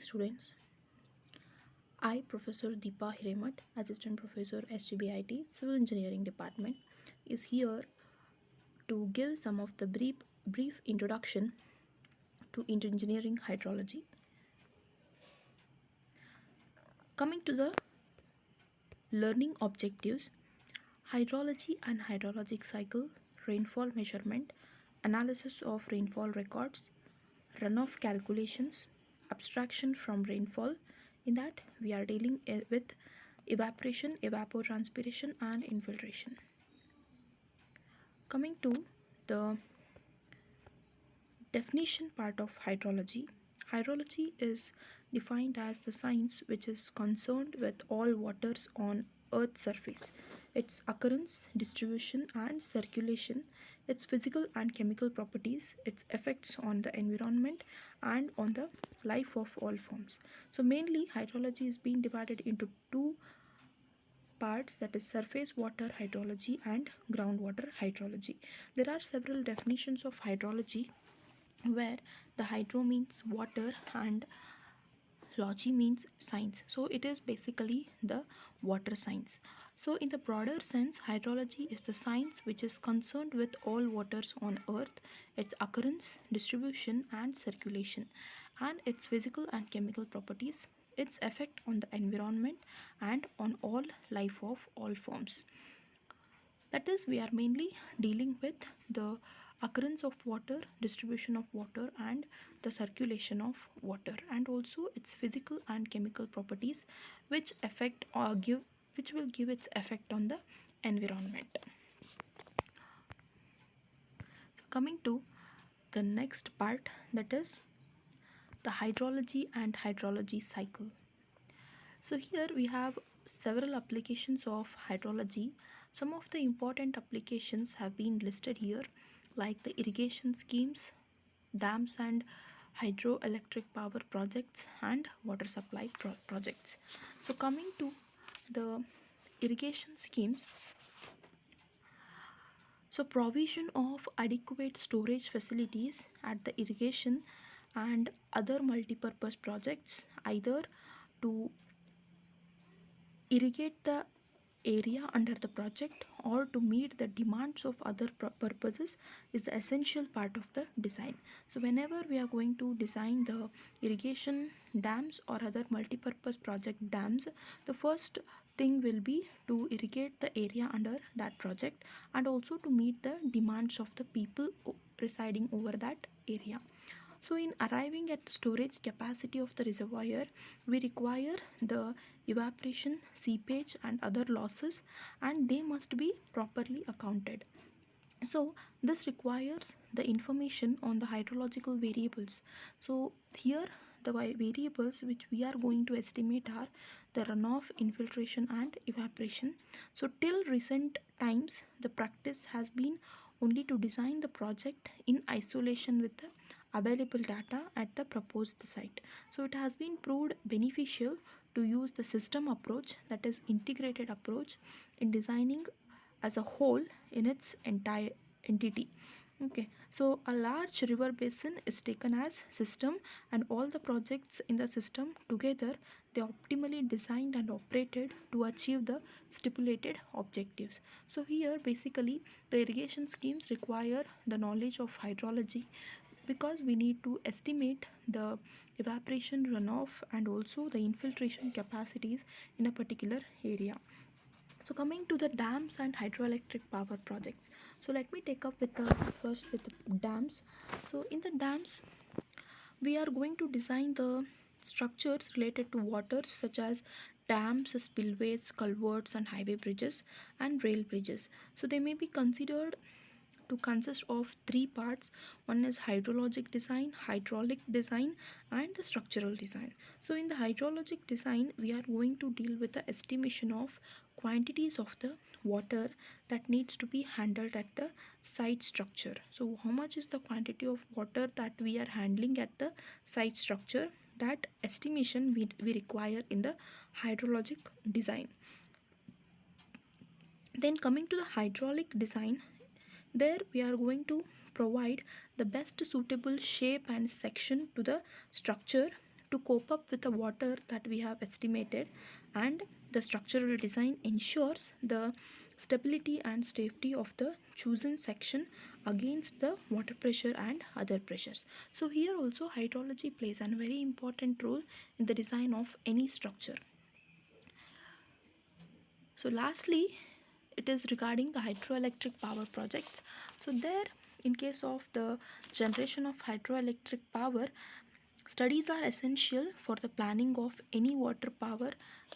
students. I, Professor Deepa Hiremat, Assistant Professor SGBIT Civil Engineering Department, is here to give some of the brief introduction to engineering hydrology. Coming to the learning objectives, hydrology and hydrologic cycle, rainfall measurement, analysis of rainfall records, runoff calculations, abstraction from rainfall. In that, we are dealing with evaporation, evapotranspiration, and infiltration. Coming to the definition part of hydrology, hydrology is defined as the science which is concerned with all waters on Earth's surface, its occurrence, distribution, and circulation, its physical and chemical properties, its effects on the environment, and on the life of all forms. So, mainly, hydrology is being divided into two parts, that is surface water hydrology and groundwater hydrology. There are several definitions of hydrology where the hydro means water and logy means science, so it is basically the water science. So in the broader sense, hydrology is the science which is concerned with all waters on earth, its occurrence, distribution, and circulation, and its physical and chemical properties, its effect on the environment, and on all life of all forms. That is, we are mainly dealing with the occurrence of water, distribution of water, and the circulation of water, and also its physical and chemical properties, which affect or give, which will give its effect on the environment. So coming to the next part, that is the hydrology and hydrology cycle. So here we have several applications of hydrology. Some of the important applications have been listed here, like the irrigation schemes, dams and hydroelectric power projects, and water supply projects. So coming to the irrigation schemes, so provision of adequate storage facilities at the irrigation and other multi-purpose projects, either to irrigate the area under the project or to meet the demands of other purposes, is the essential part of the design. So whenever we are going to design the irrigation dams or other multi-purpose project dams, the first thing will be to irrigate the area under that project and also to meet the demands of the people residing over that area. So, in arriving at the storage capacity of the reservoir, we require the evaporation, seepage, and other losses, and they must be properly accounted. So, this requires the information on the hydrological variables. So, here the variables which we are going to estimate are the runoff, infiltration, and evaporation. So, till recent times, the practice has been only to design the project in isolation with the available data at the proposed site. So, it has been proved beneficial to use the system approach, that is integrated approach, in designing as a whole in its entire entity. Okay, so a large river basin is taken as system, and all the projects in the system together, they optimally designed and operated to achieve the stipulated objectives. So here basically the irrigation schemes require the knowledge of hydrology, because we need to estimate the evaporation, runoff, and also the infiltration capacities in a particular area. So coming to the dams and hydroelectric power projects. So let me take up with the first with the dams. So in the dams, we are going to design the structures related to water, such as dams, spillways, culverts, and highway bridges and rail bridges. So they may be considered to consist of three parts. One is hydrologic design, hydraulic design, and the structural design. So in the hydrologic design, we are going to deal with the estimation of quantities of the water that needs to be handled at the site structure. So how much is the quantity of water that we are handling at the site structure, that estimation we require in the hydrologic design. Then coming to the hydraulic design, there we are going to provide the best suitable shape and section to the structure to cope up with the water that we have estimated, and the structural design ensures the stability and safety of the chosen section against the water pressure and other pressures. So here also hydrology plays a very important role in the design of any structure. So lastly, it is regarding the hydroelectric power projects. So there, in case of the generation of hydroelectric power, studies are essential for the planning of any water power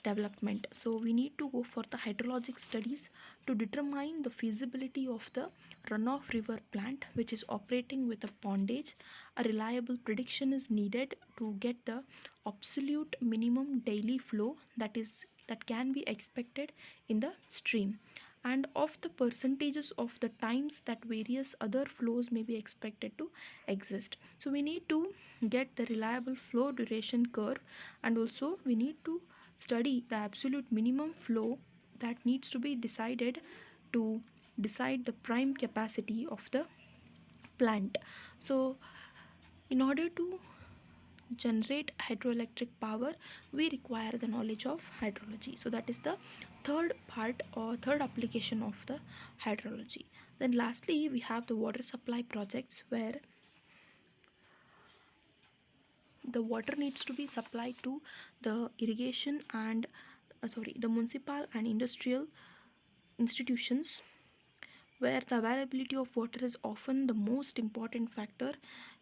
development. So we need to go for the hydrologic studies to determine the feasibility of the runoff river plant which is operating with a pondage. A reliable prediction is needed to get the absolute minimum daily flow that can be expected in the stream, and of the percentages of the times that various other flows may be expected to exist. So we need to get the reliable flow duration curve, and also we need to study the absolute minimum flow that needs to be decided to decide the prime capacity of the plant. So in order to generate hydroelectric power, we require the knowledge of hydrology. So that is the third part or third application of the hydrology. Then lastly, we have the water supply projects where the water needs to be supplied to the irrigation and the municipal and industrial institutions, where the availability of water is often the most important factor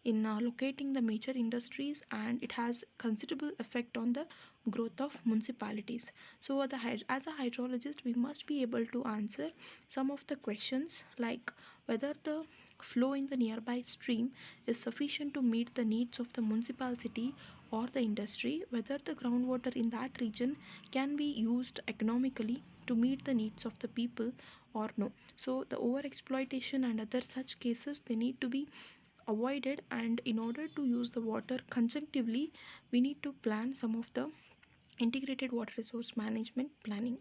in locating the major industries, and it has considerable effect on the growth of municipalities. So as a hydrologist, we must be able to answer some of the questions like whether the flow in the nearby stream is sufficient to meet the needs of the municipality or the industry, whether the groundwater in that region can be used economically to meet the needs of the people or no. So the over exploitation and other such cases, they need to be avoided, and in order to use the water conjunctively, we need to plan some of the integrated water resource management planning.